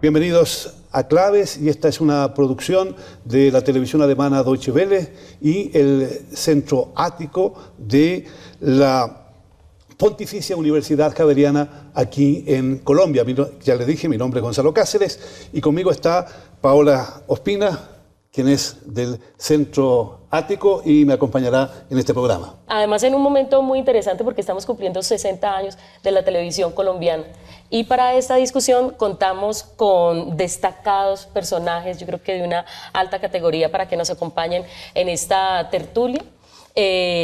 Bienvenidos a Claves, y esta es una producción de la televisión alemana Deutsche Welle y el Centro Ático de la Pontificia Universidad Javeriana aquí en Colombia. Ya les dije, mi nombre es Gonzalo Cáceres y conmigo está Paola Ospina, quien es del Centro Ático y me acompañará en este programa. Además, en un momento muy interesante porque estamos cumpliendo 60 años de la televisión colombiana. Y para esta discusión contamos con destacados personajes, yo creo que de una alta categoría, para que nos acompañen en esta tertulia.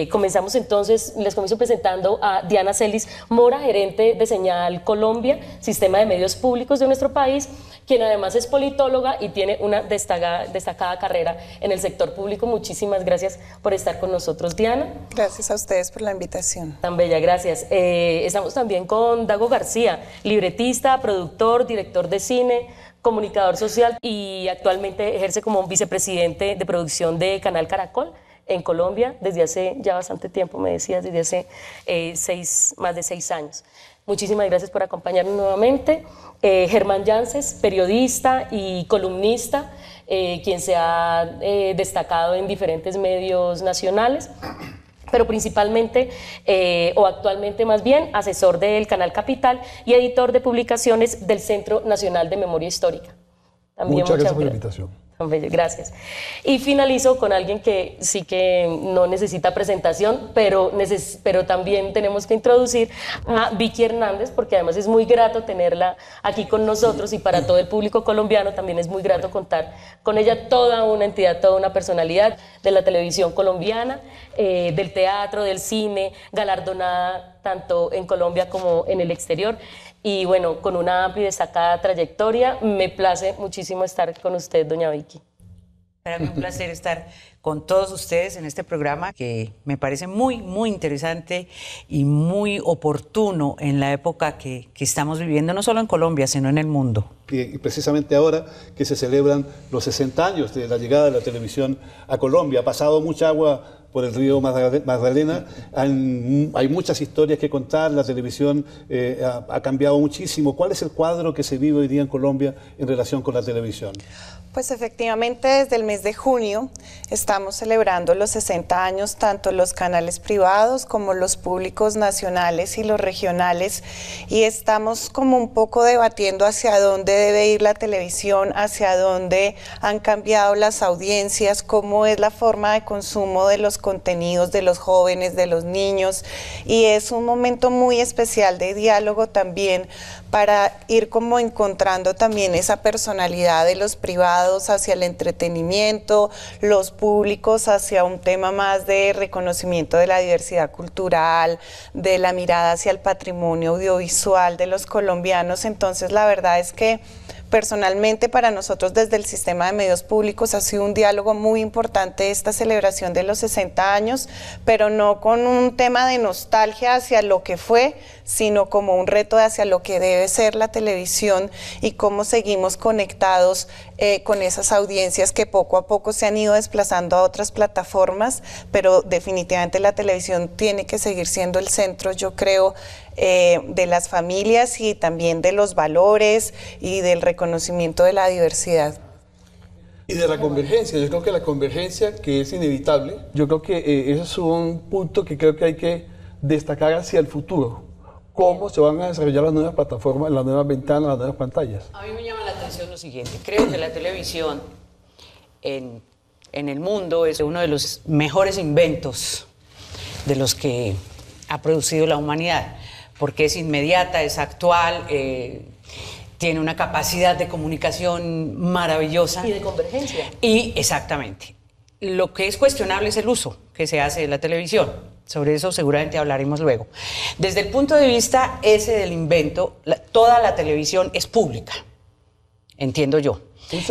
Comenzamos entonces, les comienzo presentando a Diana Celis Mora, gerente de Señal Colombia, sistema de medios públicos de nuestro país, quien además es politóloga y tiene una destacada carrera en el sector público. Muchísimas gracias por estar con nosotros, Diana. Gracias a ustedes por la invitación. Tan bella, gracias. Estamos también con Dago García, libretista, productor, director de cine, comunicador social y actualmente ejerce como vicepresidente de producción de Canal Caracol en Colombia desde hace ya bastante tiempo, me decías, desde hace más de 6 años. Muchísimas gracias por acompañarnos nuevamente. Germán Llances, periodista y columnista, quien se ha destacado en diferentes medios nacionales, pero principalmente, o actualmente más bien, asesor del Canal Capital y editor de publicaciones del Centro Nacional de Memoria Histórica. También muchas gracias por la invitación. Gracias. Y finalizo con alguien que sí que no necesita presentación, pero también tenemos que introducir a Vicky Hernández, porque además es muy grato tenerla aquí con nosotros y para todo el público colombiano también es muy grato contar con ella, toda una entidad, toda una personalidad de la televisión colombiana, del teatro, del cine, galardonada tanto en Colombia como en el exterior. Y bueno, con una amplia y destacada trayectoria, me place muchísimo estar con usted, doña Vicky. Para mí un placer estar con todos ustedes en este programa que me parece muy interesante y muy oportuno en la época que estamos viviendo, no solo en Colombia, sino en el mundo. Y precisamente ahora que se celebran los 60 años de la llegada de la televisión a Colombia, ha pasado mucha agua por el río Magdalena, hay muchas historias que contar, la televisión ha cambiado muchísimo. ¿Cuál es el cuadro que se vive hoy día en Colombia en relación con la televisión? Pues efectivamente desde el mes de junio estamos celebrando los 60 años, tanto los canales privados como los públicos nacionales y los regionales, y estamos como un poco debatiendo hacia dónde debe ir la televisión, hacia dónde han cambiado las audiencias, cómo es la forma de consumo de los contenidos de los jóvenes, de los niños, y es un momento muy especial de diálogo también para ir como encontrando también esa personalidad de los privados hacia el entretenimiento, los públicos hacia un tema más de reconocimiento de la diversidad cultural, de la mirada hacia el patrimonio audiovisual de los colombianos. Entonces la verdad es que personalmente para nosotros desde el sistema de medios públicos ha sido un diálogo muy importante esta celebración de los 60 años, pero no con un tema de nostalgia hacia lo que fue, sino como un reto hacia lo que debe ser la televisión y cómo seguimos conectados con esas audiencias que poco a poco se han ido desplazando a otras plataformas, pero definitivamente la televisión tiene que seguir siendo el centro, yo creo, de las familias y también de los valores y del reconocimiento de la diversidad. Y de la convergencia, yo creo que la convergencia que es inevitable, yo creo que ese es un punto que creo que hay que destacar hacia el futuro. Cómo se van a desarrollar las nuevas plataformas, las nuevas ventanas, las nuevas pantallas. A mí me llama la atención lo siguiente, creo que la televisión en el mundo es uno de los mejores inventos de los que ha producido la humanidad, porque es inmediata, es actual, tiene una capacidad de comunicación maravillosa. Y de convergencia. Y exactamente. Lo que es cuestionable es el uso que se hace de la televisión. Sobre eso seguramente hablaremos luego. Desde el punto de vista ese del invento, toda la televisión es pública, entiendo yo.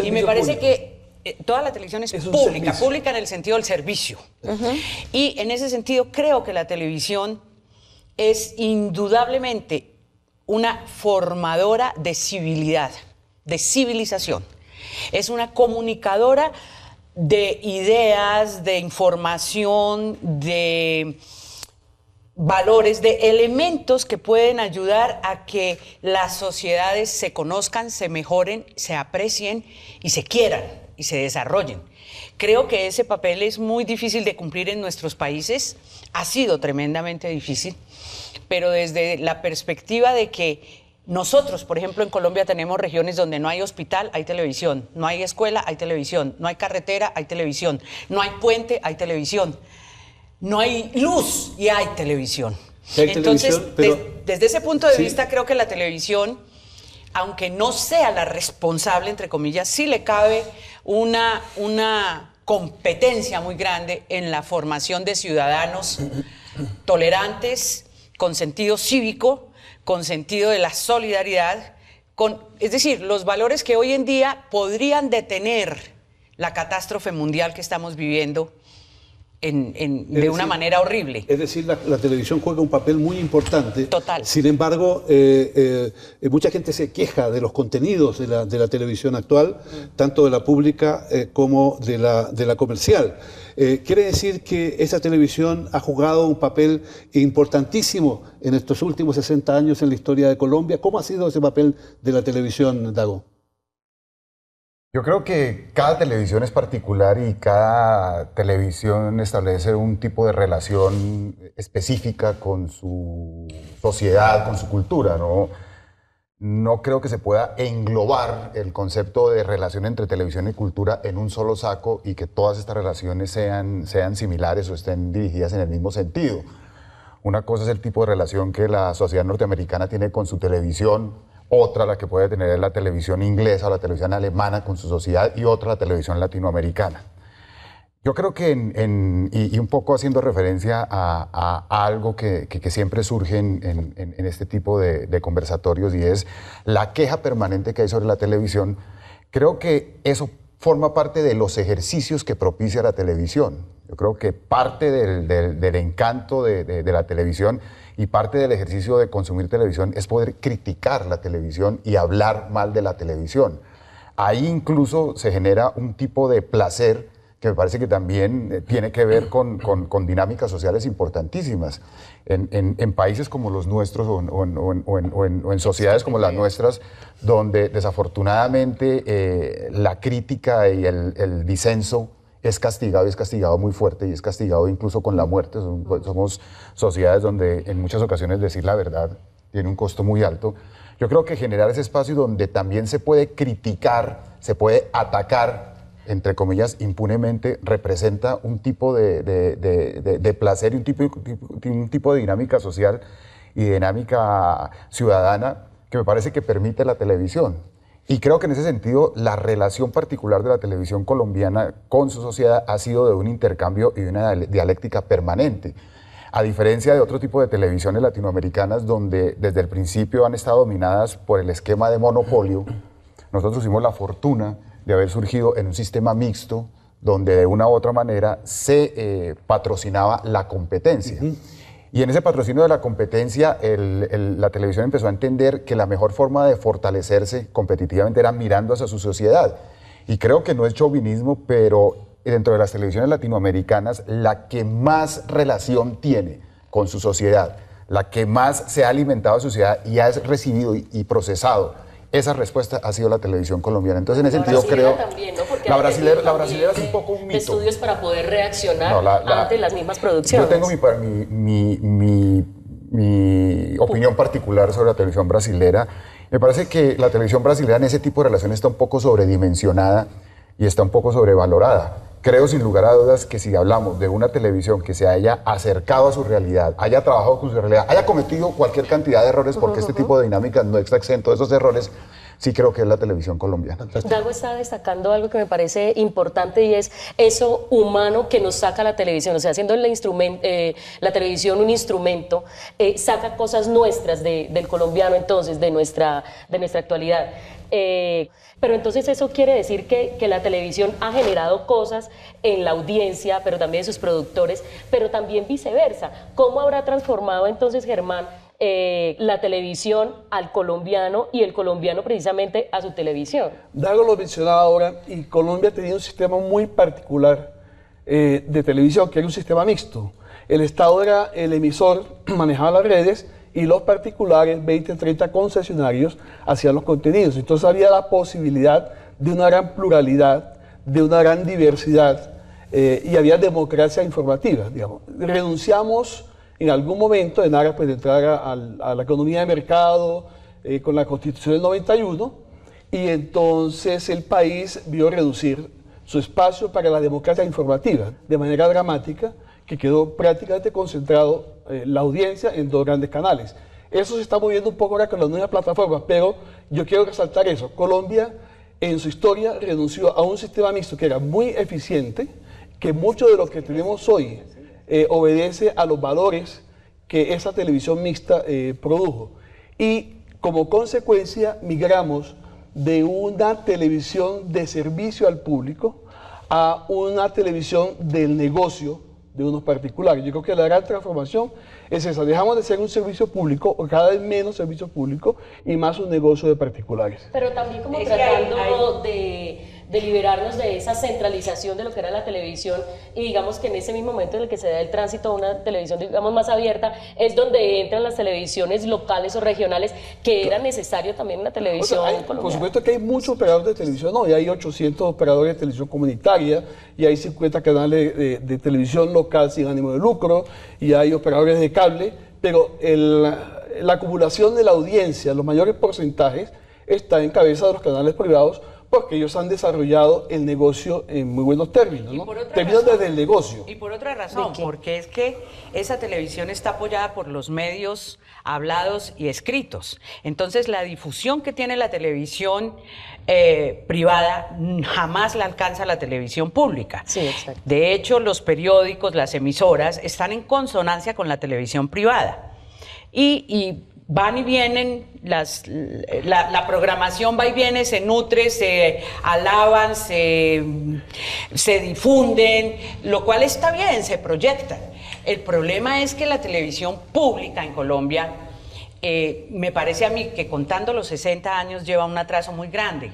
Y me parece que toda la televisión es pública, pública en el sentido del servicio. Y en ese sentido creo que la televisión es indudablemente una formadora de civilidad, de civilización. Es una comunicadora de ideas, de información, de valores, de elementos que pueden ayudar a que las sociedades se conozcan, se mejoren, se aprecien y se quieran y se desarrollen. Creo que ese papel es muy difícil de cumplir en nuestros países, ha sido tremendamente difícil, pero desde la perspectiva de que nosotros, por ejemplo, en Colombia tenemos regiones donde no hay hospital, hay televisión, no hay escuela, hay televisión, no hay carretera, hay televisión, no hay puente, hay televisión. No hay luz y hay televisión. Entonces, desde ese punto de vista, creo que la televisión, aunque no sea la responsable, entre comillas, sí le cabe una competencia muy grande en la formación de ciudadanos tolerantes, con sentido cívico, con sentido de la solidaridad, es decir, los valores que hoy en día podrían detener la catástrofe mundial que estamos viviendo de una manera horrible. Es decir, la televisión juega un papel muy importante. Total. Sin embargo, mucha gente se queja de los contenidos de la televisión actual, tanto de la pública como de la comercial. Quiere decir que esa televisión ha jugado un papel importantísimo en estos últimos 60 años en la historia de Colombia. ¿Cómo ha sido ese papel de la televisión, Dago? Yo creo que cada televisión es particular y cada televisión establece un tipo de relación específica con su sociedad, con su cultura, ¿no? No creo que se pueda englobar el concepto de relación entre televisión y cultura en un solo saco y que todas estas relaciones sean similares o estén dirigidas en el mismo sentido. Una cosa es el tipo de relación que la sociedad norteamericana tiene con su televisión, otra la que puede tener la televisión inglesa o la televisión alemana con su sociedad y otra la televisión latinoamericana. Yo creo que, y un poco haciendo referencia a algo que siempre surge en este tipo de conversatorios y es la queja permanente que hay sobre la televisión, creo que eso forma parte de los ejercicios que propicia la televisión. Yo creo que parte del encanto de la televisión y parte del ejercicio de consumir televisión es poder criticar la televisión y hablar mal de la televisión. Ahí incluso se genera un tipo de placer que me parece que también tiene que ver con dinámicas sociales importantísimas. En países como los nuestros o en sociedades como las nuestras, donde desafortunadamente la crítica y el disenso es castigado muy fuerte y es castigado incluso con la muerte. Somos sociedades donde en muchas ocasiones decir la verdad tiene un costo muy alto. Yo creo que generar ese espacio donde también se puede criticar, se puede atacar, entre comillas, impunemente, representa un tipo de placer y un tipo de dinámica social y dinámica ciudadana que me parece que permite la televisión. Y creo que en ese sentido la relación particular de la televisión colombiana con su sociedad ha sido de un intercambio y de una dialéctica permanente. A diferencia de otro tipo de televisiones latinoamericanas donde desde el principio han estado dominadas por el esquema de monopolio, nosotros tuvimos la fortuna de haber surgido en un sistema mixto donde de una u otra manera se patrocinaba la competencia. Y en ese patrocinio de la competencia, la televisión empezó a entender que la mejor forma de fortalecerse competitivamente era mirando hacia su sociedad. Y creo que no es chauvinismo, pero dentro de las televisiones latinoamericanas, la que más relación tiene con su sociedad, la que más se ha alimentado a su sociedad y ha recibido y procesado esa respuesta ha sido la televisión colombiana. Entonces, en ese sentido, creo... También, ¿no? Porque la brasilera es un poco un mito. Estudios para poder reaccionar ante las mismas producciones. Yo tengo mi opinión particular sobre la televisión brasilera. Me parece que la televisión brasilera en ese tipo de relaciones está un poco sobredimensionada y está un poco sobrevalorada. Creo sin lugar a dudas que si hablamos de una televisión que se haya acercado a su realidad, haya trabajado con su realidad, haya cometido cualquier cantidad de errores, porque este tipo de dinámicas no está exento de esos errores, sí creo que es la televisión colombiana. Dago está destacando algo que me parece importante y es eso humano que nos saca la televisión, o sea, haciendo la televisión un instrumento, saca cosas nuestras del colombiano entonces, de nuestra actualidad. Pero entonces eso quiere decir que la televisión ha generado cosas en la audiencia, pero también en sus productores, pero también viceversa. ¿Cómo habrá transformado entonces, Germán, la televisión al colombiano y el colombiano precisamente a su televisión? Dago lo mencionaba ahora, y Colombia tenía un sistema muy particular de televisión, que era un sistema mixto. El Estado era el emisor, manejaba las redes, y los particulares, 20, 30 concesionarios, hacían los contenidos. Entonces había la posibilidad de una gran pluralidad, de una gran diversidad, y había democracia informativa, digamos. Renunciamos en algún momento, en aras pues, de entrar a la economía de mercado, con la Constitución del 91, y entonces el país vio reducir su espacio para la democracia informativa de manera dramática, que quedó prácticamente concentrado la audiencia en 2 grandes canales. Eso se está moviendo un poco ahora con las nuevas plataformas, pero yo quiero resaltar eso. Colombia, en su historia, renunció a un sistema mixto que era muy eficiente, que mucho de lo que tenemos hoy obedece a los valores que esa televisión mixta produjo. Y como consecuencia, migramos de una televisión de servicio al público a una televisión del negocio de unos particulares. Yo creo que la gran transformación es esa. Dejamos de ser un servicio público, o cada vez menos servicio público, y más un negocio de particulares. Pero también como tratando de liberarnos de esa centralización de lo que era la televisión, y digamos que en ese mismo momento en el que se da el tránsito a una televisión, digamos, más abierta, es donde entran las televisiones locales o regionales, que era necesario también en la televisión colombiana. Por supuesto que hay muchos operadores de televisión, no, y hay 800 operadores de televisión comunitaria, y hay 50 canales de televisión local sin ánimo de lucro, y hay operadores de cable, pero la acumulación de la audiencia, los mayores porcentajes, está en cabeza de los canales privados, porque ellos han desarrollado el negocio en muy buenos términos, ¿no? Términos desde el negocio. Y por otra razón, porque es que esa televisión está apoyada por los medios hablados y escritos. Entonces, la difusión que tiene la televisión privada jamás la alcanza la televisión pública. Sí, exacto. De hecho, los periódicos, las emisoras, están en consonancia con la televisión privada. Y van y vienen, la programación va y viene, se nutre, se alaban, se difunden, lo cual está bien, se proyectan. El problema es que la televisión pública en Colombia, me parece a mí que contando los 60 años lleva un atraso muy grande.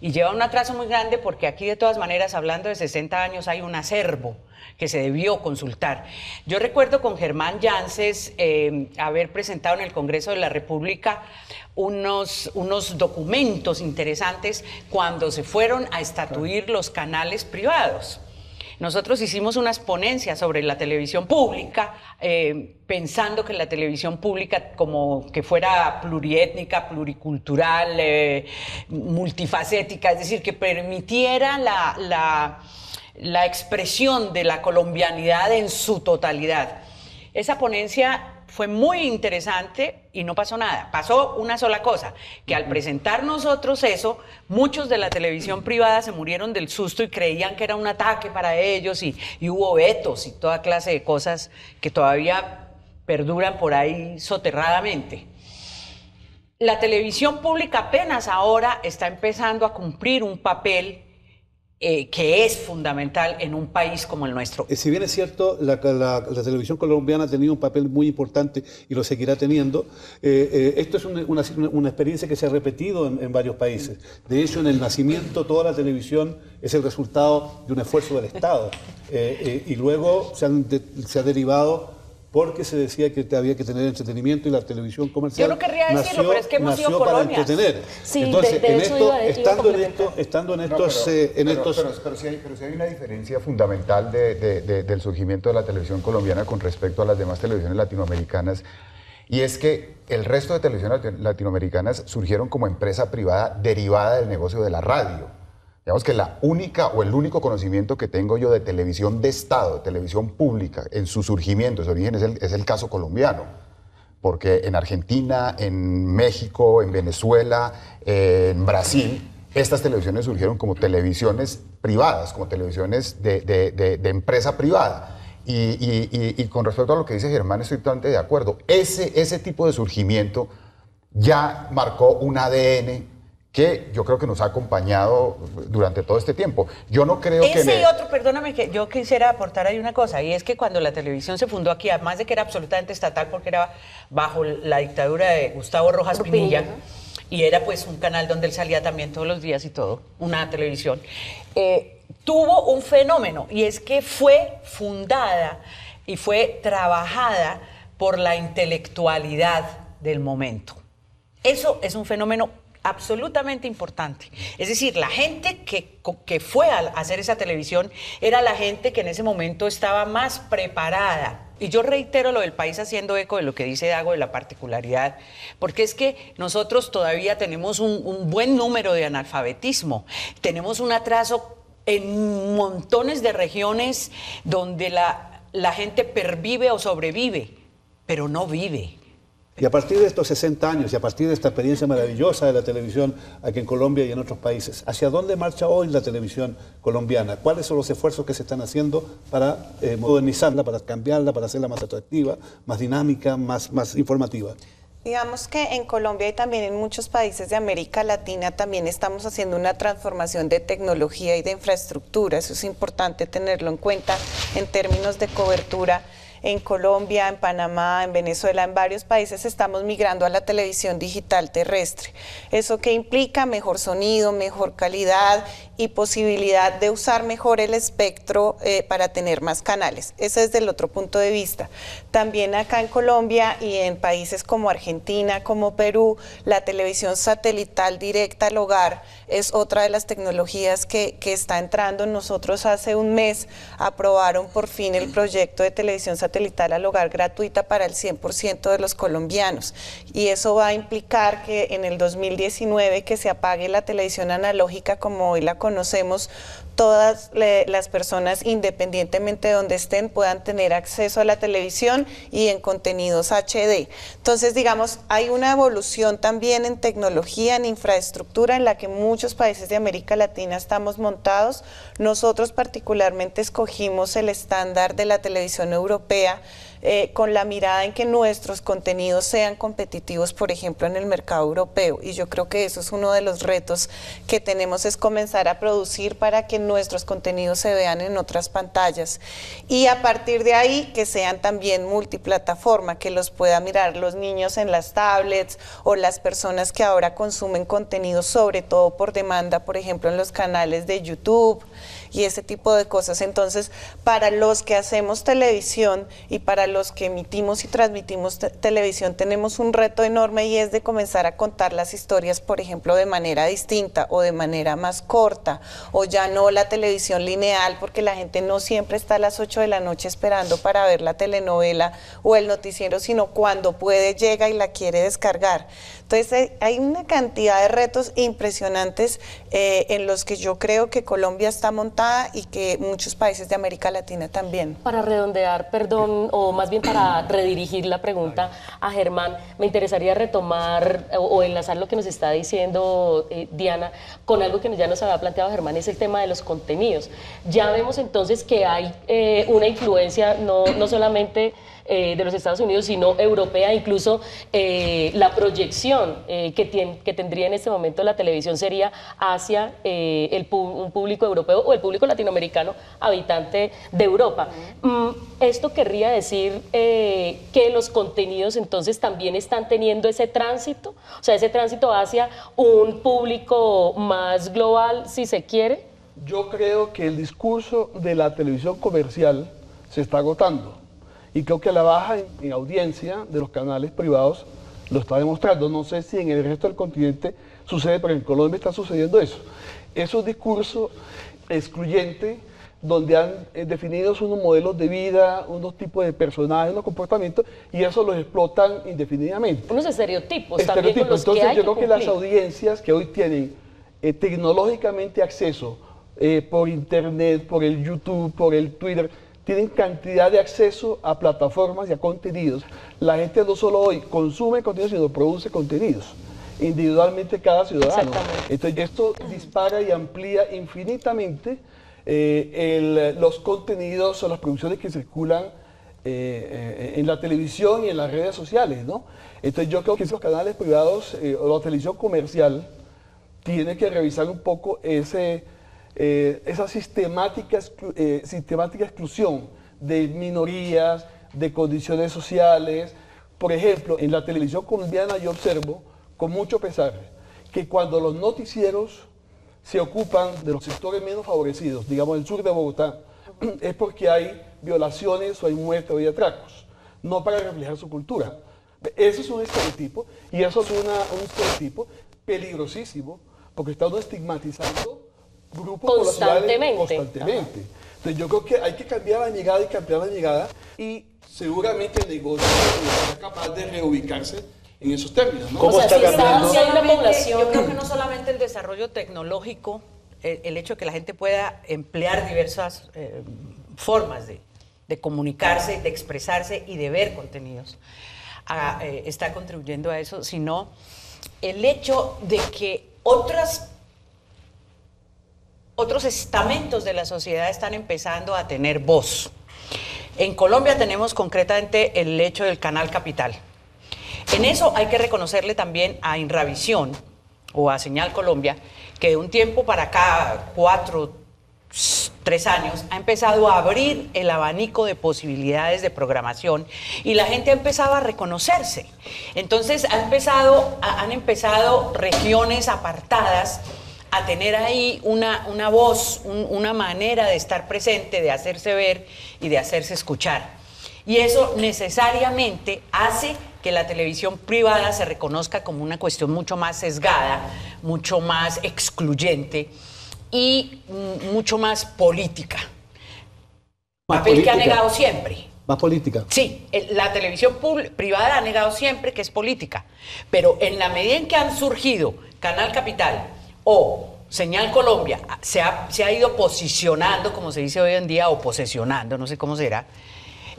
Y lleva un atraso muy grande porque aquí de todas maneras, hablando de 60 años, hay un acervo que se debió consultar. Yo recuerdo con Germán Llances haber presentado en el Congreso de la República unos documentos interesantes cuando se fueron a estatuir los canales privados. Nosotros hicimos unas ponencias sobre la televisión pública, pensando que la televisión pública como que fuera pluriétnica, pluricultural, multifacética, es decir, que permitiera la expresión de la colombianidad en su totalidad. Esa ponencia fue muy interesante y no pasó nada. Pasó una sola cosa, que al presentar nosotros eso, muchos de la televisión privada se murieron del susto y creían que era un ataque para ellos y hubo vetos y toda clase de cosas que todavía perduran por ahí soterradamente. La televisión pública apenas ahora está empezando a cumplir un papel que es fundamental en un país como el nuestro. Si bien es cierto, la televisión colombiana ha tenido un papel muy importante y lo seguirá teniendo, esto es una experiencia que se ha repetido en varios países. De hecho, en el nacimiento toda la televisión es el resultado de un esfuerzo del Estado y luego se ha derivado porque se decía que había que tener entretenimiento y la televisión comercial. Yo no querría decirlo, pero es que hemos sido para colonias. entretener. Sí, entonces, de hecho, estando en estos... Pero sí hay una diferencia fundamental del surgimiento de la televisión colombiana con respecto a las demás televisiones latinoamericanas, y es que el resto de televisiones latinoamericanas surgieron como empresa privada derivada del negocio de la radio. Digamos que la única o el único conocimiento que tengo yo de televisión de Estado, de televisión pública, en su surgimiento, su origen, es el caso colombiano. Porque en Argentina, en México, en Venezuela, en Brasil, estas televisiones surgieron como televisiones privadas, como televisiones de empresa privada. Y con respecto a lo que dice Germán, estoy totalmente de acuerdo. Ese tipo de surgimiento ya marcó un ADN que yo creo que nos ha acompañado durante todo este tiempo. Yo no creo que... Ese y otro, perdóname, que yo quisiera aportar ahí una cosa, y es que cuando la televisión se fundó aquí, además de que era absolutamente estatal porque era bajo la dictadura de Gustavo Rojas Pinilla, y era pues un canal donde él salía también todos los días y todo, una televisión, tuvo un fenómeno, y es que fue fundada y fue trabajada por la intelectualidad del momento. Eso es un fenómeno absolutamente importante. Es decir, la gente que fue a hacer esa televisión era la gente que en ese momento estaba más preparada. Y yo reitero lo del país haciendo eco de lo que dice Dago de la particularidad, porque es que nosotros todavía tenemos un buen número de analfabetismo, tenemos un atraso en montones de regiones donde la gente pervive o sobrevive, pero no vive. Y a partir de estos 60 años y a partir de esta experiencia maravillosa de la televisión aquí en Colombia y en otros países, ¿hacia dónde marcha hoy la televisión colombiana? ¿Cuáles son los esfuerzos que se están haciendo para modernizarla, para cambiarla, para hacerla más atractiva, más dinámica, más informativa? Digamos que en Colombia y también en muchos países de América Latina también estamos haciendo una transformación de tecnología y de infraestructura. Eso es importante tenerlo en cuenta en términos de cobertura. En Colombia, en Panamá, en Venezuela, en varios países estamos migrando a la televisión digital terrestre. ¿Eso qué implica? Mejor sonido, mejor calidad y posibilidad de usar mejor el espectro para tener más canales. Ese es del otro punto de vista. También acá en Colombia y en países como Argentina, como Perú, la televisión satelital directa al hogar es otra de las tecnologías que está entrando. Nosotros hace un mes aprobaron por fin el proyecto de televisión satelital al hogar gratuita para el 100% de los colombianos. Y eso va a implicar que en el 2019 que se apague la televisión analógica como hoy la conocemos, todas las personas, independientemente de donde estén, puedan tener acceso a la televisión y en contenidos HD. Entonces, digamos, hay una evolución también en tecnología, en infraestructura, en la que muchos países de América Latina estamos montados. Nosotros particularmente escogimos el estándar de la televisión europea, con la mirada en que nuestros contenidos sean competitivos, por ejemplo, en el mercado europeo. Y yo creo que eso es uno de los retos que tenemos, es comenzar a producir para que nuestros contenidos se vean en otras pantallas. Y a partir de ahí, que sean también multiplataforma, que los puedan mirar los niños en las tablets o las personas que ahora consumen contenido, sobre todo por demanda, por ejemplo, en los canales de YouTube y ese tipo de cosas. Entonces, para los que hacemos televisión y para los que emitimos y transmitimos televisión, tenemos un reto enorme y es de comenzar a contar las historias, por ejemplo, de manera distinta o de manera más corta, o ya no la televisión lineal, porque la gente no siempre está a las 8 de la noche esperando para ver la telenovela o el noticiero, sino cuando puede, llega y la quiere descargar. Entonces, hay una cantidad de retos impresionantes en los que yo creo que Colombia está montada y que muchos países de América Latina también. Para redondear, perdón, o más bien para redirigir la pregunta a Germán, me interesaría retomar o enlazar lo que nos está diciendo Diana con algo que ya nos había planteado Germán, es el tema de los contenidos. Ya vemos entonces que hay una influencia no solamente de los Estados Unidos, sino europea, incluso la proyección que tendría en este momento la televisión sería hacia un público europeo o el público latinoamericano habitante de Europa. Esto querría decir que los contenidos entonces también están teniendo ese tránsito, o sea, ese tránsito hacia un público más global, si se quiere. Yo creo que el discurso de la televisión comercial se está agotando. Y creo que la baja en audiencia de los canales privados lo está demostrando. No sé si en el resto del continente sucede, pero en Colombia está sucediendo eso. Es un discurso excluyente donde han definido unos modelos de vida, unos tipos de personajes, unos comportamientos, y eso los explotan indefinidamente. Unos estereotipos también con los Entonces, que hay yo creo que que las cumplir. audiencias que hoy tienen tecnológicamente acceso por internet, por el YouTube, por el Twitter, tienen cantidad de acceso a plataformas y a contenidos. La gente no solo hoy consume contenidos, sino produce contenidos, individualmente cada ciudadano. Entonces esto dispara y amplía infinitamente los contenidos o las producciones que circulan en la televisión y en las redes sociales, ¿no? Entonces yo creo que los canales privados o la televisión comercial tiene que revisar un poco esa sistemática exclusión de minorías, de condiciones sociales. Por ejemplo, en la televisión colombiana yo observo con mucho pesar que cuando los noticieros se ocupan de los sectores menos favorecidos, digamos el sur de Bogotá es porque hay violaciones o hay muerte o hay atracos, no para reflejar su cultura. Eso es un estereotipo, y eso es un estereotipo peligrosísimo, porque está uno estigmatizando grupos poblacionales constantemente. Entonces yo creo que hay que cambiar la mirada y seguramente el negocio será capaz de reubicarse en esos términos, ¿no? ¿Cómo está cambiando? Si hay una población... Yo creo que no solamente el desarrollo tecnológico, el hecho de que la gente pueda emplear diversas formas de comunicarse, de expresarse y de ver contenidos, está contribuyendo a eso, sino el hecho de que otros estamentos de la sociedad están empezando a tener voz. En Colombia tenemos concretamente el hecho del Canal Capital. En eso hay que reconocerle también a Inravisión o a Señal Colombia, que de un tiempo para acá, 3 años, ha empezado a abrir el abanico de posibilidades de programación y la gente ha empezado a reconocerse. Entonces han empezado regiones apartadas a tener ahí una voz, una manera de estar presente, de hacerse ver y de hacerse escuchar. Y eso necesariamente hace que la televisión privada se reconozca como una cuestión mucho más sesgada, mucho más excluyente y mucho más política. Papel que ha negado siempre. Más política. Sí, la televisión privada ha negado siempre que es política, pero en la medida en que han surgido Canal Capital o Señal Colombia, se ha ido posicionando, como se dice hoy en día, o posesionando, no sé cómo será,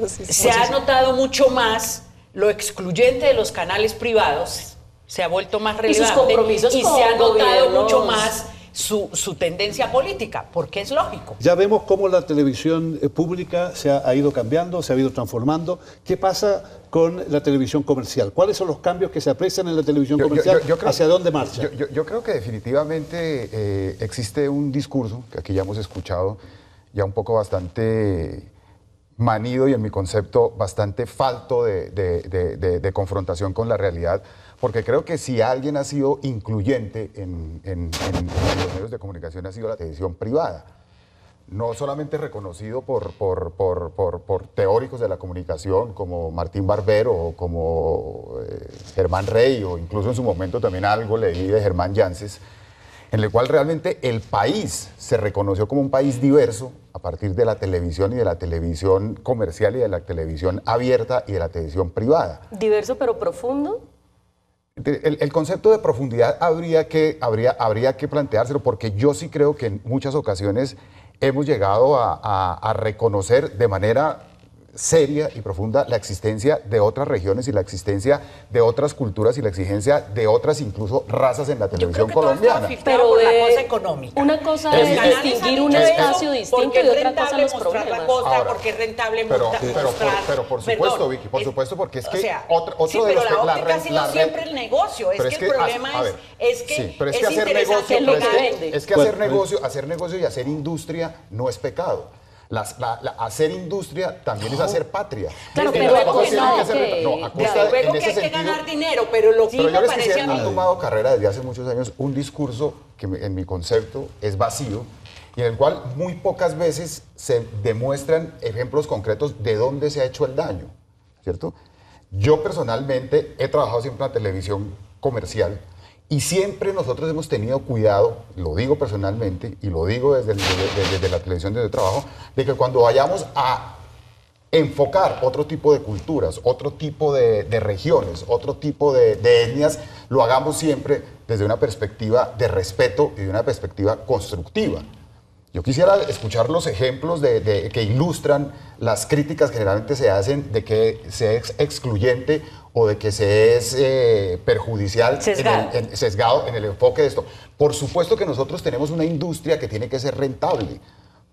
se ha notado mucho más lo excluyente de los canales privados, se ha vuelto más relevante y sus compromisos y con se ha notado gobiernos. mucho más su tendencia política, porque es lógico. Ya vemos cómo la televisión pública se ha ido cambiando, se ha ido transformando. ¿Qué pasa con la televisión comercial? ¿Cuáles son los cambios que se aprecian en la televisión comercial? ¿Hacia dónde marcha? Yo creo que definitivamente existe un discurso, que aquí ya hemos escuchado, ya un poco bastante manido y en mi concepto bastante falto de confrontación con la realidad, porque creo que si alguien ha sido incluyente en los medios de comunicación ha sido la televisión privada. No solamente reconocido por teóricos de la comunicación como Martín Barbero o como Germán Rey, o incluso en su momento también algo leí de Germán Janses, en el cual realmente el país se reconoció como un país diverso a partir de la televisión y de la televisión comercial y de la televisión abierta y de la televisión privada. ¿Diverso pero profundo? El concepto de profundidad habría que planteárselo, porque yo sí creo que en muchas ocasiones hemos llegado a reconocer de manera seria y profunda la existencia de otras regiones y la existencia de otras culturas y la exigencia de otras incluso razas en la televisión colombiana. Pero por la cosa económica. Una cosa es distinguir un espacio distinto y otra cosa los problemas. Porque es rentable pero por supuesto, Vicky, por supuesto, porque es que o sea, otro sí, de los pero la óptica ha sido siempre el negocio. Es que el problema es que es interesante lo que vende. Es que hacer negocio y hacer industria no es pecado. Hacer industria también es hacer patria. Claro, pero luego que hay que ganar dinero, pero lo que yo les parece quisiera, a mí. han tomado carrera desde hace muchos años un discurso que en mi concepto es vacío y en el cual muy pocas veces se demuestran ejemplos concretos de dónde se ha hecho el daño, ¿cierto? Yo personalmente he trabajado siempre en la televisión comercial y siempre nosotros hemos tenido cuidado, lo digo personalmente y lo digo desde la televisión donde trabajo, de que cuando vayamos a enfocar otro tipo de culturas, otro tipo de regiones, otro tipo de etnias, lo hagamos siempre desde una perspectiva de respeto y de una perspectiva constructiva. Yo quisiera escuchar los ejemplos que ilustran las críticas que generalmente se hacen de que se es excluyente o de que se es perjudicial, sesgado en el enfoque de esto. Por supuesto que nosotros tenemos una industria que tiene que ser rentable.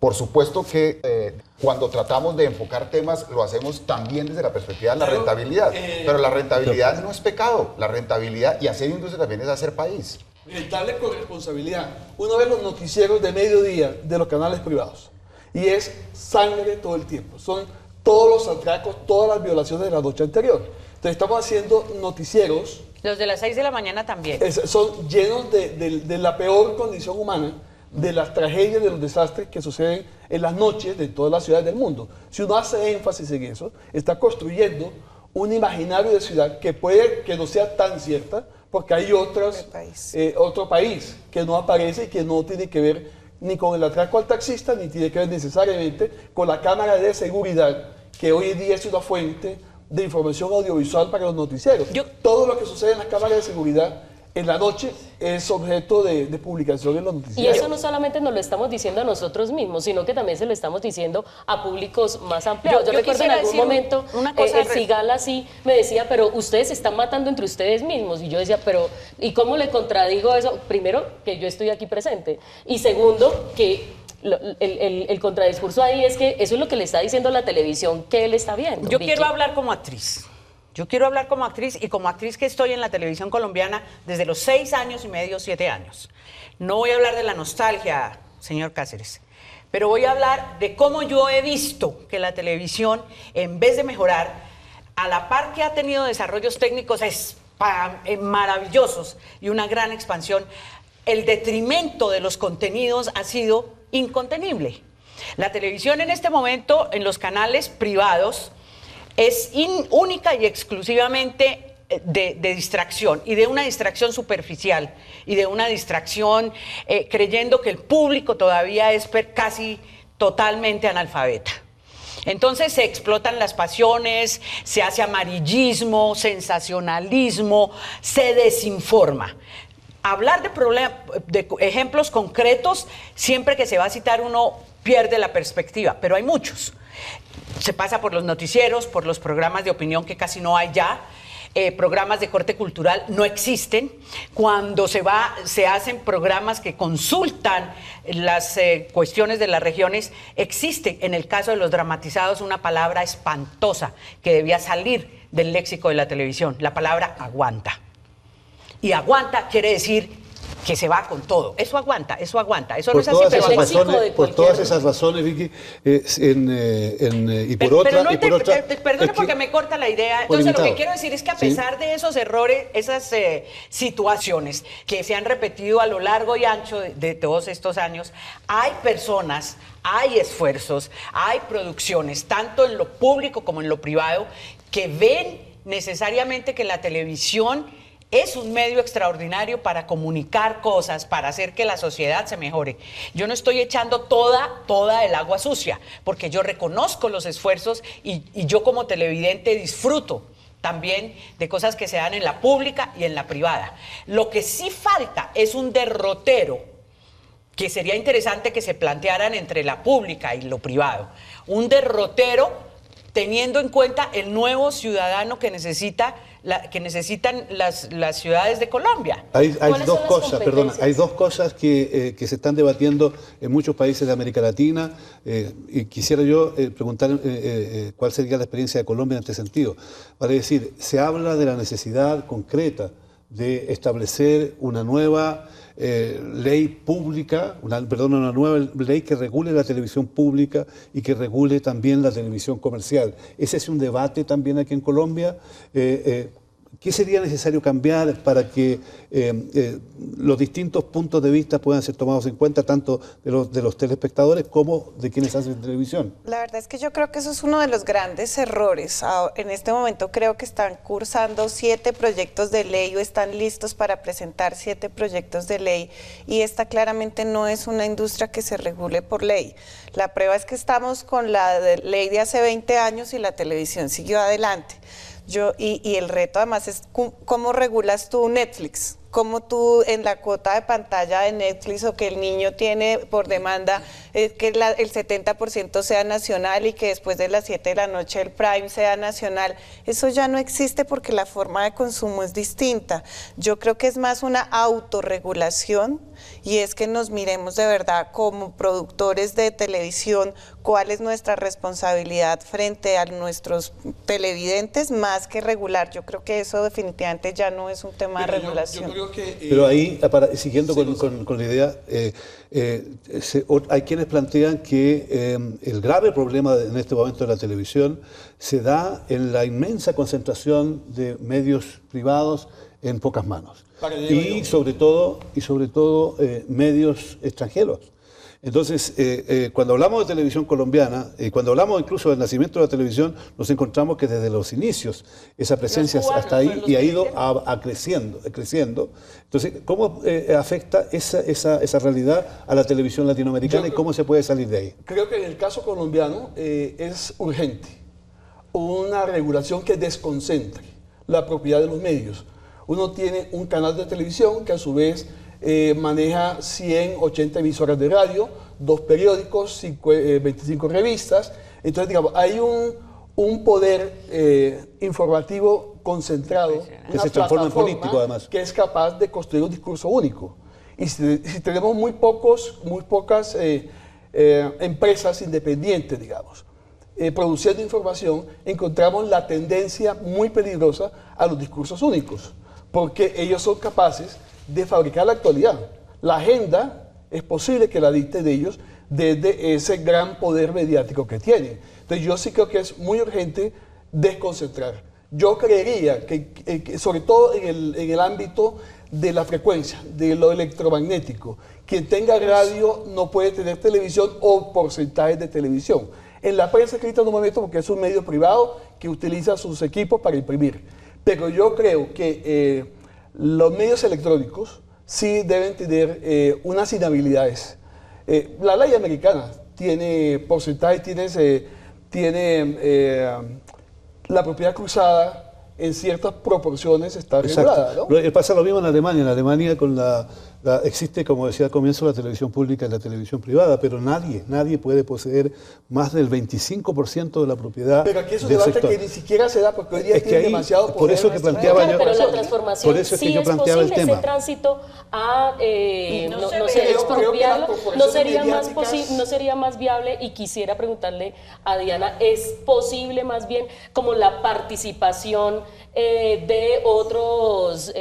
Por supuesto que cuando tratamos de enfocar temas lo hacemos también desde la perspectiva de la rentabilidad. Pero la rentabilidad no es pecado. La rentabilidad y hacer industria también es hacer país. Rentable con responsabilidad. Uno ve los noticieros de mediodía de los canales privados y es sangre todo el tiempo. Son todos los atracos, todas las violaciones de la noche anterior. Entonces estamos haciendo noticieros. Los de las 6 de la mañana también. Son llenos de la peor condición humana, de las tragedias, de los desastres que suceden en las noches de todas las ciudades del mundo. Si uno hace énfasis en eso, está construyendo un imaginario de ciudad que puede que no sea tan cierta, porque hay otro país que no aparece y que no tiene que ver ni con el atraco al taxista, ni tiene que ver necesariamente con la cámara de seguridad, que hoy en día es una fuente de información audiovisual para los noticieros. Todo lo que sucede en las cámaras de seguridad en la noche es objeto de publicación en los noticieros. Y eso no solamente nos lo estamos diciendo a nosotros mismos, sino que también se lo estamos diciendo a públicos más ampliados. Yo recuerdo en algún momento, el Cigala así me decía, pero ustedes se están matando entre ustedes mismos. Y yo decía, pero ¿y cómo le contradigo eso? Primero, que yo estoy aquí presente. Y segundo, que el contradiscurso ahí es que eso es lo que le está diciendo la televisión que él está viendo. Yo quiero hablar como actriz. Yo quiero hablar como actriz y como actriz que estoy en la televisión colombiana desde los 6 años y medio, 7 años. No voy a hablar de la nostalgia, señor Cáceres, pero voy a hablar de cómo yo he visto que la televisión, en vez de mejorar, a la par que ha tenido desarrollos técnicos maravillosos y una gran expansión, el detrimento de los contenidos ha sido incontenible. La televisión en este momento, en los canales privados, es única y exclusivamente de distracción, y de una distracción superficial, y de una distracción creyendo que el público todavía es casi totalmente analfabeta. Entonces se explotan las pasiones, se hace amarillismo, sensacionalismo, se desinforma. Hablar de ejemplos concretos, siempre que se va a citar uno pierde la perspectiva, pero hay muchos. Se pasa por los noticieros, por los programas de opinión que casi no hay ya, programas de corte cultural no existen. Cuando se hacen programas que consultan las cuestiones de las regiones, existe en el caso de los dramatizados una palabra espantosa que debía salir del léxico de la televisión, la palabra aguanta. Y aguanta quiere decir que se va con todo. Eso aguanta, eso aguanta. Eso no es así, pero por todas esas razones, Vicky, y por otra... Perdone porque me corta la idea. Entonces, lo que quiero decir es que a pesar de esos errores, esas situaciones que se han repetido a lo largo y ancho de todos estos años, hay personas, hay esfuerzos, hay producciones, tanto en lo público como en lo privado, que ven necesariamente que la televisión es un medio extraordinario para comunicar cosas, para hacer que la sociedad se mejore. Yo no estoy echando toda el agua sucia, porque yo reconozco los esfuerzos y yo como televidente disfruto también de cosas que se dan en la pública y en la privada. Lo que sí falta es un derrotero, que sería interesante que se plantearan entre la pública y lo privado. Un derrotero teniendo en cuenta el nuevo ciudadano que necesitan las ciudades de Colombia. Hay dos cosas que se están debatiendo en muchos países de América Latina, y quisiera yo preguntar cuál sería la experiencia de Colombia en este sentido. Vale decir, se habla de la necesidad concreta de establecer una nueva ley pública, una nueva ley que regule la televisión pública y que regule también la televisión comercial. Ese es un debate también aquí en Colombia. ¿Qué sería necesario cambiar para que los distintos puntos de vista puedan ser tomados en cuenta, tanto de los telespectadores como de quienes hacen televisión? La verdad es que yo creo que eso es uno de los grandes errores. En este momento creo que están cursando 7 proyectos de ley o están listos para presentar 7 proyectos de ley, y esta claramente no es una industria que se regule por ley. La prueba es que estamos con la ley de hace 20 años y la televisión siguió adelante. Y el reto además es cómo regulas tú Netflix, cómo tú en la cuota de pantalla de Netflix o que el niño tiene por demanda, que el 70% sea nacional y que después de las 7 de la noche el Prime sea nacional. Eso ya no existe porque la forma de consumo es distinta. Yo creo que es más una autorregulación, y es que nos miremos de verdad como productores de televisión cuál es nuestra responsabilidad frente a nuestros televidentes, más que regular. Yo creo que eso definitivamente ya no es un tema de regulación. Yo creo que, pero ahí, siguiendo con la idea, hay quienes plantean que el grave problema en este momento de la televisión se da en la inmensa concentración de medios privados en pocas manos. Y sobre todo medios extranjeros. Entonces, cuando hablamos de televisión colombiana, cuando hablamos incluso del nacimiento de la televisión, nos encontramos que desde los inicios esa presencia hasta ahí y ha ido creciendo. Entonces, ¿cómo afecta esa realidad a la televisión latinoamericana y cómo se puede salir de ahí? Creo que en el caso colombiano es urgente una regulación que desconcentre la propiedad de los medios. Uno tiene un canal de televisión que a su vez maneja 180 emisoras de radio, 2 periódicos, 25 revistas. Entonces, digamos, hay un poder informativo concentrado, que se transforma en político, además, que es capaz de construir un discurso único. Y si tenemos muy pocas empresas independientes, digamos, produciendo información, encontramos la tendencia muy peligrosa a los discursos únicos, porque ellos son capaces de fabricar la actualidad. La agenda es posible que la dicten ellos desde ese gran poder mediático que tienen. Entonces yo sí creo que es muy urgente desconcentrar. Yo creería que sobre todo en el ámbito de la frecuencia, de lo electromagnético, quien tenga radio no puede tener televisión o porcentajes de televisión. En la prensa escrita no me meto porque es un medio privado que utiliza sus equipos para imprimir. Pero yo creo que los medios electrónicos sí deben tener unas inhabilidades. La ley americana tiene porcentaje, tiene la propiedad cruzada en ciertas proporciones está regulada, ¿no? Pasa lo mismo en Alemania. En Alemania existe, como decía al comienzo, la televisión pública y la televisión privada, pero nadie puede poseer más del 25% de la propiedad. Pero aquí es un debate que ni siquiera se da porque hoy día tiene demasiado poder. Por eso que planteaba yo. Pero la transformación por eso es que sí yo planteaba es posible, el tema. ese tránsito a no sé, expropiarlo, no sería más viable. Y quisiera preguntarle a Diana, ¿es posible más bien como la participación de otros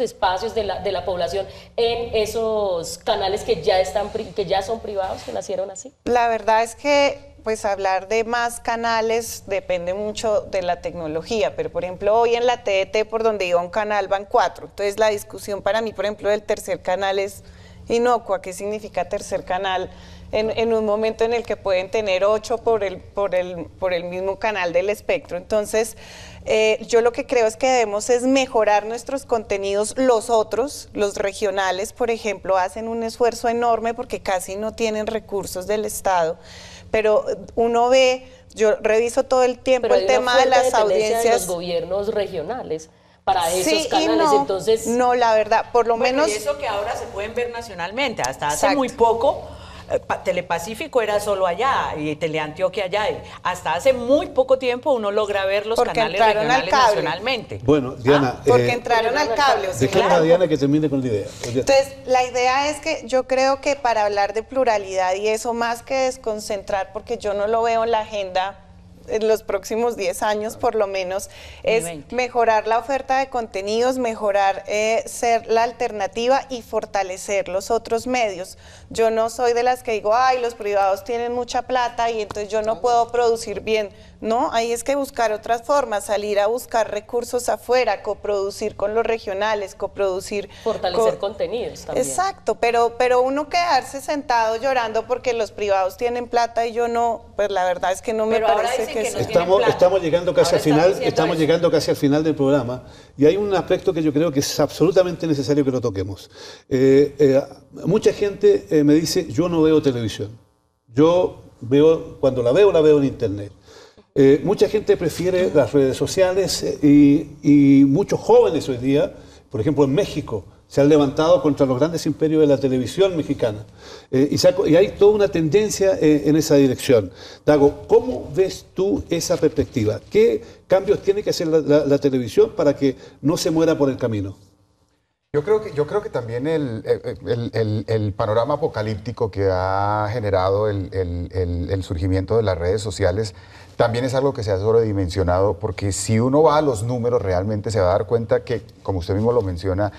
espacios de la población en esos canales que ya son privados, que nacieron así? La verdad es que pues hablar de más canales depende mucho de la tecnología, pero por ejemplo hoy en la TDT por donde iba un canal van 4, entonces la discusión para mí por ejemplo del tercer canal es inocua. ¿Qué significa tercer canal? En un momento en el que pueden tener 8 por el mismo canal del espectro. Entonces, yo lo que creo es que debemos es mejorar nuestros contenidos. Los otros, los regionales, por ejemplo, hacen un esfuerzo enorme porque casi no tienen recursos del Estado. Pero uno ve, yo reviso todo el tiempo el tema de las audiencias de los gobiernos regionales para esos canales, no, entonces... No, la verdad, por lo menos... Y eso que ahora se pueden ver nacionalmente, hasta hace muy poco... Telepacífico era solo allá y Teleantioquia allá. Hasta hace muy poco tiempo uno logra ver los canales regionales nacionalmente. Bueno, Diana... porque entraron al cable. Dejemos a Diana que termine con la idea. Entonces, la idea es que yo creo que para hablar de pluralidad y eso más que desconcentrar, porque yo no lo veo en la agenda en los próximos 10 años por lo menos, es mejorar la oferta de contenidos, mejorar ser la alternativa y fortalecer los otros medios. Yo no soy de las que digo, ay, los privados tienen mucha plata y entonces yo no puedo producir bien. No, ahí es que buscar otras formas, salir a buscar recursos afuera, coproducir con los regionales, coproducir... Fortalecer contenidos también. Exacto, pero uno quedarse sentado llorando porque los privados tienen plata y yo no, pues la verdad es que no me parece que no estamos llegando casi al final del programa y hay un aspecto que yo creo que es absolutamente necesario que lo toquemos. Mucha gente me dice, yo no veo televisión. Cuando la veo en internet. Mucha gente prefiere las redes sociales y muchos jóvenes hoy día, por ejemplo en México, se han levantado contra los grandes imperios de la televisión mexicana. Y hay toda una tendencia en esa dirección. Dago, ¿cómo ves tú esa perspectiva? ¿Qué cambios tiene que hacer la televisión para que no se muera por el camino? Yo creo que también el panorama apocalíptico que ha generado el surgimiento de las redes sociales también es algo que se ha sobredimensionado, porque si uno va a los números realmente se va a dar cuenta que, como usted mismo lo menciona,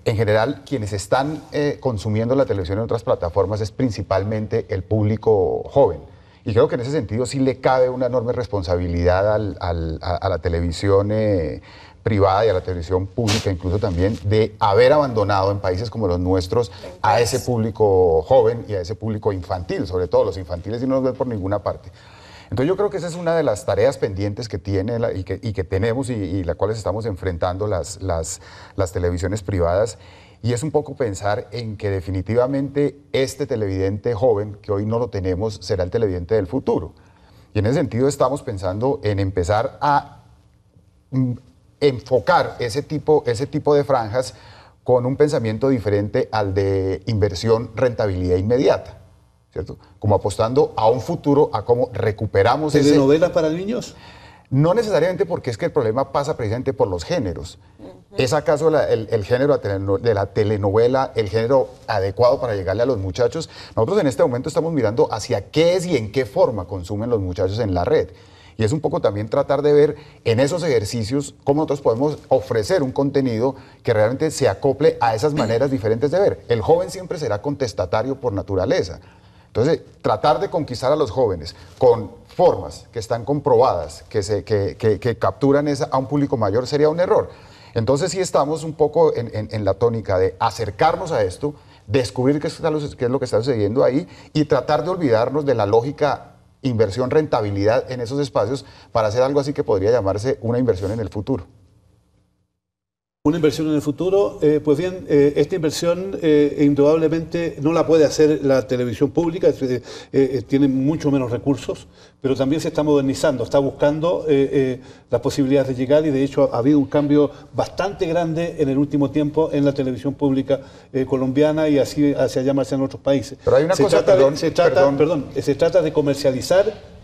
en general quienes están consumiendo la televisión en otras plataformas es principalmente el público joven. Y creo que en ese sentido sí le cabe una enorme responsabilidad a la televisión privada y a la televisión pública incluso también, de haber abandonado en países como los nuestros a ese público joven y a ese público infantil, sobre todo los infantiles, y no los ven por ninguna parte. Entonces yo creo que esa es una de las tareas pendientes que tiene y que tenemos y la cuales estamos enfrentando las televisiones privadas, y es un poco pensar en que definitivamente este televidente joven, que hoy no lo tenemos, será el televidente del futuro. Y en ese sentido estamos pensando en empezar a enfocar ese tipo de franjas con un pensamiento diferente al de inversión, rentabilidad inmediata, ¿cierto? Como apostando a un futuro, a cómo recuperamos ese... ¿Telenovelas para niños? No necesariamente, porque es que el problema pasa precisamente por los géneros. ¿Es acaso el género de la telenovela el género adecuado para llegarle a los muchachos? Nosotros en este momento estamos mirando hacia qué es y en qué forma consumen los muchachos en la red. Y es un poco también tratar de ver en esos ejercicios cómo nosotros podemos ofrecer un contenido que realmente se acople a esas maneras diferentes de ver. El joven siempre será contestatario por naturaleza. Entonces, tratar de conquistar a los jóvenes con formas que están comprobadas, que capturan a un público mayor, sería un error. Entonces sí estamos un poco en la tónica de acercarnos a esto, descubrir qué es lo que está sucediendo ahí y tratar de olvidarnos de la lógica inversión, rentabilidad en esos espacios para hacer algo así que podría llamarse una inversión en el futuro. Una inversión en el futuro, pues bien, esta inversión indudablemente no la puede hacer la televisión pública, tiene mucho menos recursos, pero también se está modernizando, está buscando las posibilidades de llegar, y de hecho ha habido un cambio bastante grande en el último tiempo en la televisión pública colombiana, y así hacia allá marchan otros países. Pero hay una cosa, se trata de comercializar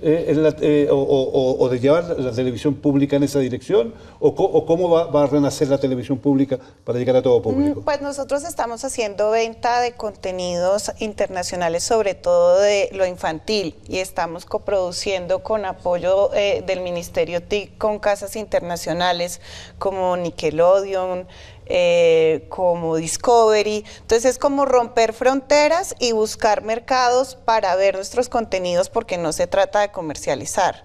o de llevar la televisión pública en esa dirección, o cómo va a renacer la televisión pública para llegar a todo público. Pues nosotros estamos haciendo venta de contenidos internacionales, sobre todo de lo infantil, y estamos coproduciendo con apoyo del Ministerio TIC con casas internacionales como Nickelodeon, como Discovery. Entonces es como romper fronteras y buscar mercados para ver nuestros contenidos, porque no se trata de comercializar.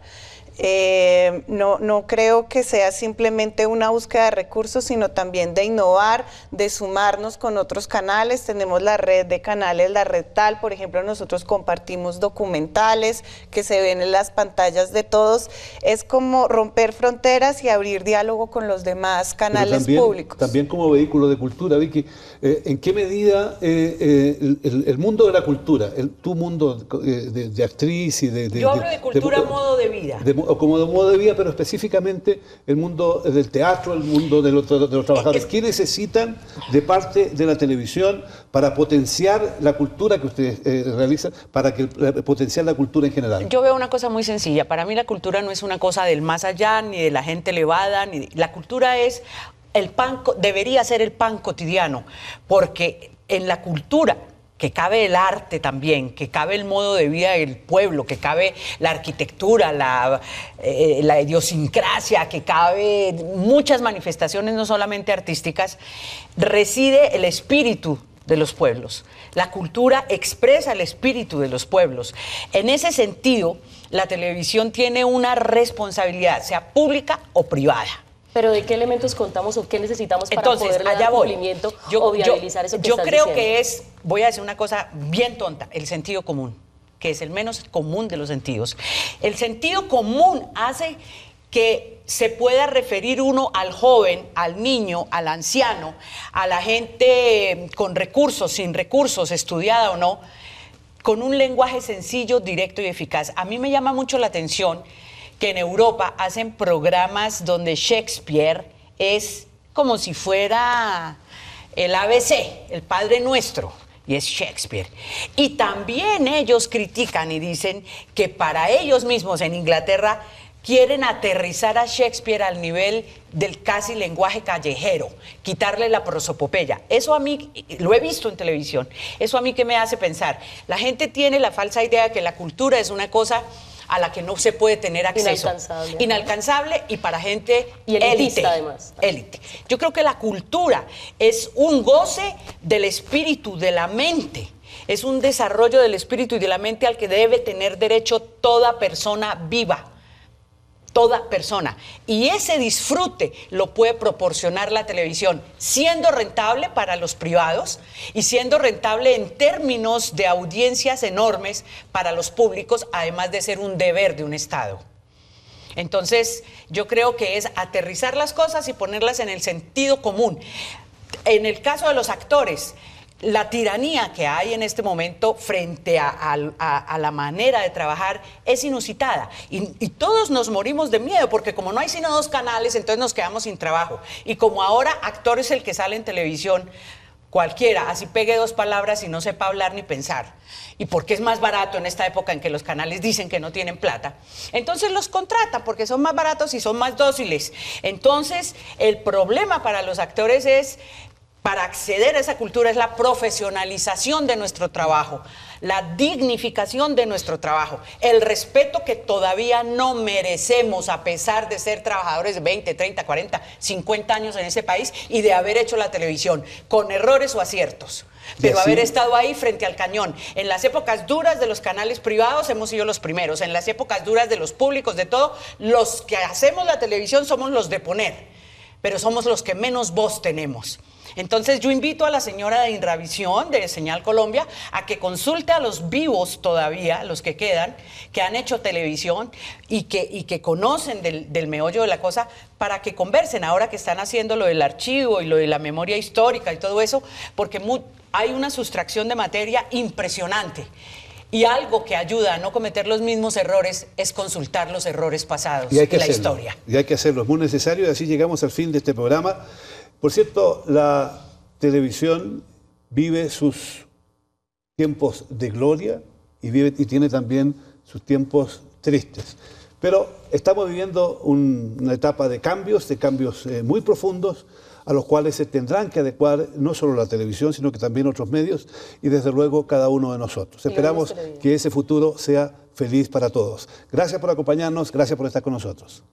No creo que sea simplemente una búsqueda de recursos, sino también de innovar, de sumarnos con otros canales. Tenemos la red de canales, la red TAL, por ejemplo, nosotros compartimos documentales que se ven en las pantallas de todos. Es como romper fronteras y abrir diálogo con los demás canales públicos. También como vehículo de cultura, Vicky, ¿en qué medida el mundo de la cultura, tu mundo de actriz y de... Yo hablo de cultura modo de vida. Como de modo de vida, pero específicamente el mundo del teatro, el mundo de los trabajadores. ¿Qué necesitan de parte de la televisión para potenciar la cultura que ustedes realizan, para potenciar la cultura en general? Yo veo una cosa muy sencilla. Para mí la cultura no es una cosa del más allá, ni de la gente elevada, la cultura es el pan, debería ser el pan cotidiano, porque en la cultura que cabe el arte también, que cabe el modo de vida del pueblo, que cabe la arquitectura, la idiosincrasia, que cabe muchas manifestaciones, no solamente artísticas, reside el espíritu de los pueblos. La cultura expresa el espíritu de los pueblos. En ese sentido, la televisión tiene una responsabilidad, sea pública o privada. Pero ¿de qué elementos contamos o qué necesitamos para poder dar cumplimiento o viabilizar eso que yo estás creo diciendo? que es, voy a decir una cosa bien tonta, el sentido común, que es el menos común de los sentidos. El sentido común hace que se pueda referir uno al joven, al niño, al anciano, a la gente con recursos, sin recursos, estudiada o no, con un lenguaje sencillo, directo y eficaz. A mí me llama mucho la atención que en Europa hacen programas donde Shakespeare es como si fuera el ABC, el Padre Nuestro, y es Shakespeare. Y también ellos critican y dicen que para ellos mismos en Inglaterra quieren aterrizar a Shakespeare al nivel del casi lenguaje callejero, quitarle la prosopopeya. Eso a mí, lo he visto en televisión, eso a mí que me hace pensar. La gente tiene la falsa idea de que la cultura es una cosa a la que no se puede tener acceso. Inalcanzable y para gente élite. Además. Élite. Yo creo que la cultura es un goce del espíritu, de la mente. Es un desarrollo del espíritu y de la mente al que debe tener derecho toda persona viva. toda persona. Y ese disfrute lo puede proporcionar la televisión, siendo rentable para los privados y siendo rentable en términos de audiencias enormes para los públicos, además de ser un deber de un Estado. Entonces, yo creo que es aterrizar las cosas y ponerlas en el sentido común. En el caso de los actores, la tiranía que hay en este momento frente a la manera de trabajar es inusitada y todos nos morimos de miedo porque como no hay sino 2 canales, entonces nos quedamos sin trabajo. Y como ahora actor es el que sale en televisión, cualquiera, así pegue 2 palabras y no sepa hablar ni pensar. Y porque es más barato en esta época en que los canales dicen que no tienen plata, entonces los contratan porque son más baratos y son más dóciles. Entonces, el problema para los actores es, para acceder a esa cultura, es la profesionalización de nuestro trabajo, la dignificación de nuestro trabajo, el respeto que todavía no merecemos a pesar de ser trabajadores de 20, 30, 40, 50 años en ese país y de haber hecho la televisión con errores o aciertos. Pero haber estado ahí frente al cañón. En las épocas duras de los canales privados hemos sido los primeros. En las épocas duras de los públicos, de todo, los que hacemos la televisión somos los de poner, pero somos los que menos voz tenemos. Entonces yo invito a la señora de Inravisión, de Señal Colombia, a que consulte a los vivos todavía, los que quedan, que han hecho televisión y que conocen del meollo de la cosa, para que conversen ahora que están haciendo lo del archivo y lo de la memoria histórica y todo eso, porque hay una sustracción de materia impresionante. Y algo que ayuda a no cometer los mismos errores es consultar los errores pasados de la historia. Y hay que hacerlo, es muy necesario, y así llegamos al fin de este programa. Por cierto, la televisión vive sus tiempos de gloria y tiene también sus tiempos tristes. Pero estamos viviendo una etapa de cambios muy profundos, a los cuales se tendrán que adecuar no solo la televisión, sino que también otros medios y desde luego cada uno de nosotros. Esperamos que ese futuro sea feliz para todos. Gracias por acompañarnos, gracias por estar con nosotros.